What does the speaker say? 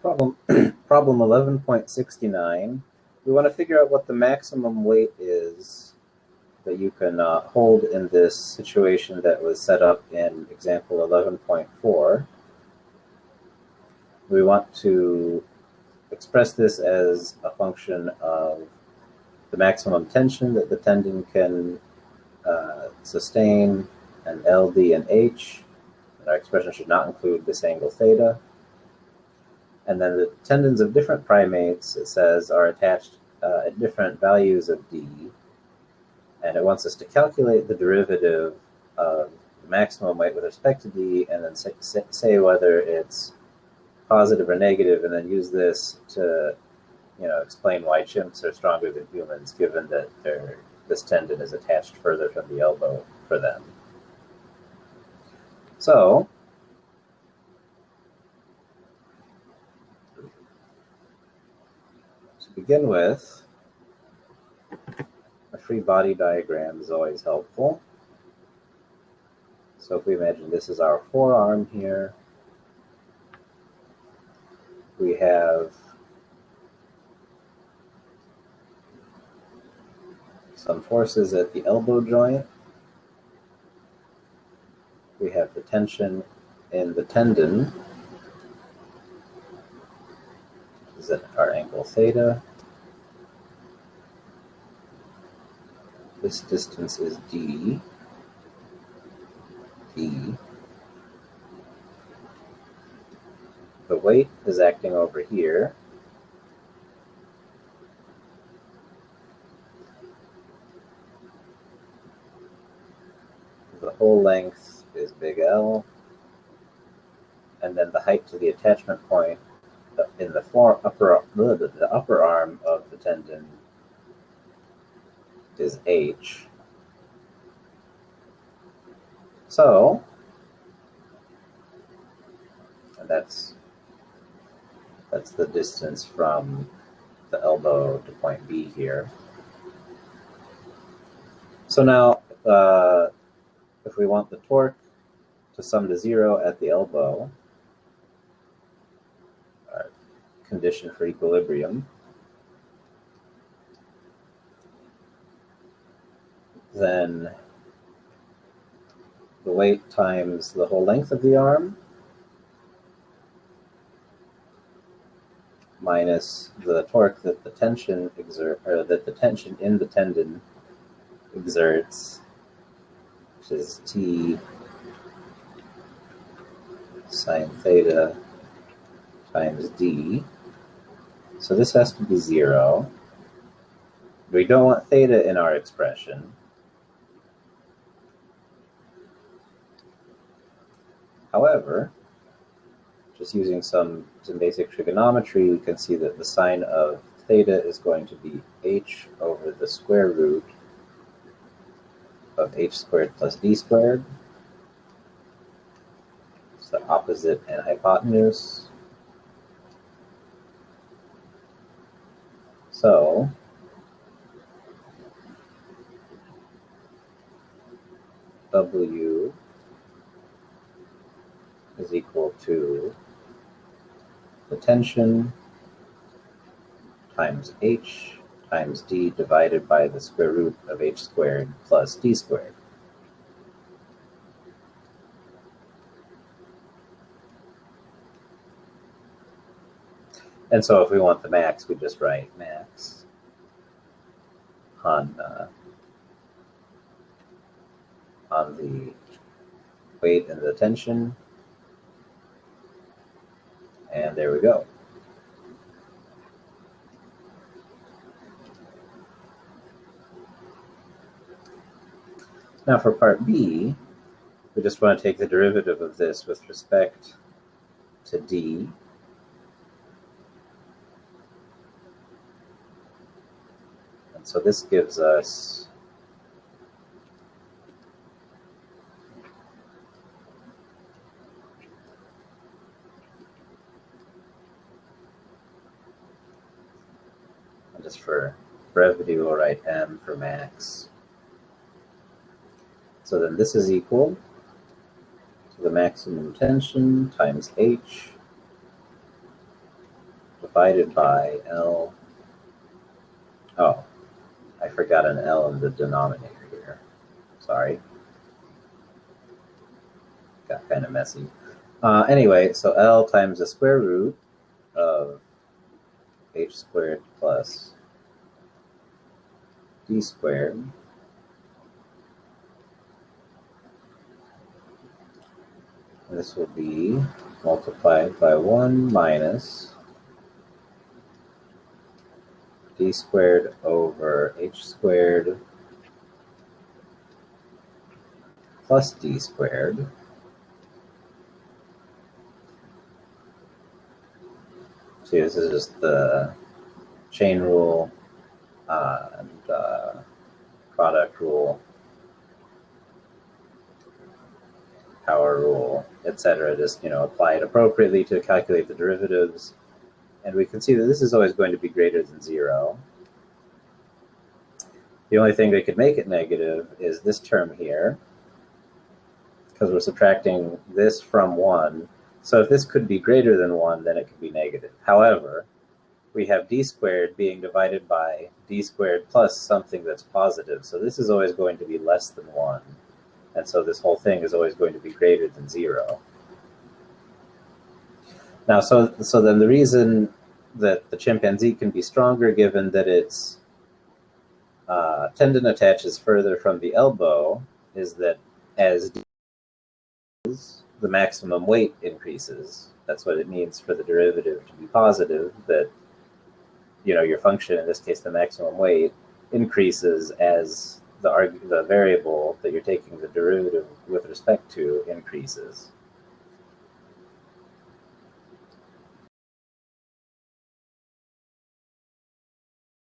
Problem, problem 11.69. We want to figure out what the maximum weight is that you can hold in this situation that was set up in example 11.4. We want to express this as a function of the maximum tension that the tendon can sustain, and LD and H. And our expression should not include this angle theta. And then the tendons of different primates, it says, are attached at different values of D. And it wants us to calculate the derivative of the maximum weight with respect to D, and then say whether it's positive or negative, and then use this to explain why chimps are stronger than humans, given that this tendon is attached further from the elbow for them. So to begin with, a free body diagram is always helpful. So if we imagine this is our forearm here, we have some forces at the elbow joint. We have the tension in the tendon, which is at our angle theta. This distance is D. D. The weight is acting over here. The whole length is big L. And then the height to the attachment point in the upper arm of the tendon is H. So, and that's the distance from the elbow to point B here. So now, if we want the torque to sum to 0 at the elbow, our condition for equilibrium, then the weight times the whole length of the arm minus the torque that the tension in the tendon exerts, which is T sine theta times D. So this has to be 0. We don't want theta in our expression. However, just using some basic trigonometry, we can see that the sine of theta is going to be h over the square root of h squared plus d squared. It's the opposite and hypotenuse. So W is equal to the tension times h times d divided by the square root of h squared plus d squared. And so if we want the max, we just write max on the weight and the tension. And there we go. Now for part B, we just want to take the derivative of this with respect to D. And so this gives us just for brevity, we'll write M for max. So then this is equal to the maximum tension times H divided by L. Oh, I forgot an L in the denominator here. Sorry. Got kind of messy. Anyway, so L times the square root of h squared plus d squared this will be multiplied by 1 minus d squared over h squared plus d squared see, this is just the chain rule and product rule, power rule, etc. Just, apply it appropriately to calculate the derivatives. And we can see that this is always going to be greater than 0. The only thing that could make it negative is this term here, because we're subtracting this from 1. So if this could be greater than 1, then it could be negative. However, we have d squared being divided by d squared plus something that's positive. So this is always going to be less than 1. And so this whole thing is always going to be greater than 0. Now, so then the reason that the chimpanzee can be stronger, given that its tendon attaches further from the elbow, is that as the maximum weight increases. That's what it means for the derivative to be positive, that your function, in this case the maximum weight, increases as the variable that you're taking the derivative with respect to increases.